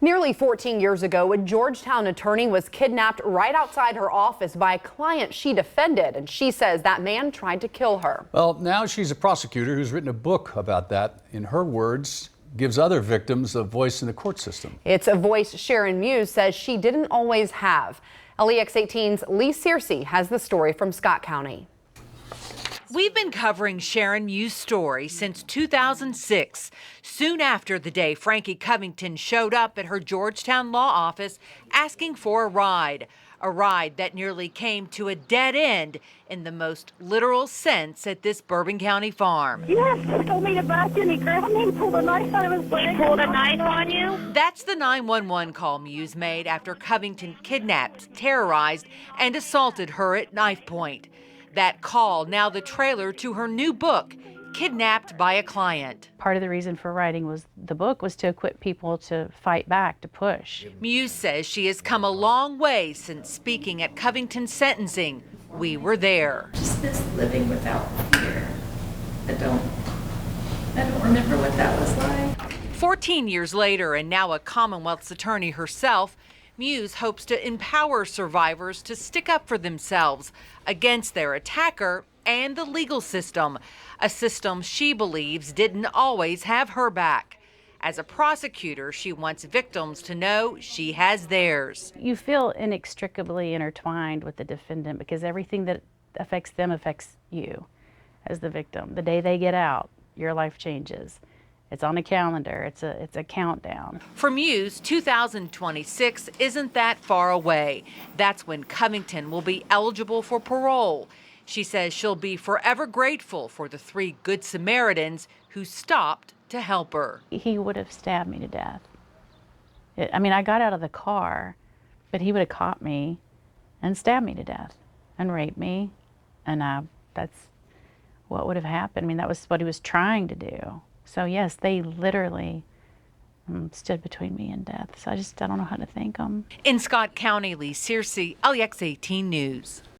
Nearly 14 years ago, a Georgetown attorney was kidnapped right outside her office by a client she defended, and she says that man tried to kill her. Well, now she's a prosecutor who's written a book about that. In her words, gives other victims a voice in the court system. It's a voice Sharon Muse says she didn't always have. LEX 18's Lee Searcy has the story from Scott County. We've been covering Sharon Muse's story since 2006, soon after the day Frankie Covington showed up at her Georgetown law office asking for a ride that nearly came to a dead end in the most literal sense at this Bourbon County farm. Yes, told me to back in. He grabbed me and pulled a knife out of his leg. Pulled a knife on you? That's the 911 call Muse made after Covington kidnapped, terrorized, and assaulted her at knife point. That call, now the trailer to her new book, Kidnapped by a Client. Part of the reason for writing the book was to equip people to fight back, to push. Muse says she has come a long way since speaking at Covington's sentencing. We were there. Just this living without fear. I don't remember what that was like. 14 years later, and now a Commonwealth's attorney herself, Muse hopes to empower survivors to stick up for themselves against their attacker and the legal system, a system she believes didn't always have her back. As a prosecutor, she wants victims to know she has theirs. You feel inextricably intertwined with the defendant because everything that affects them affects you as the victim. The day they get out, your life changes. It's on a calendar. It's a countdown. For Muse, 2026 isn't that far away. That's when Covington will be eligible for parole. She says she'll be forever grateful for the 3 Good Samaritans who stopped to help her. He would have stabbed me to death. I got out of the car, but he would have caught me and stabbed me to death and raped me, and that's what would have happened. That was what he was trying to do. So yes, they literally stood between me and death. So I don't know how to thank them. In Scott County, Lee Searcy, LEX 18 News.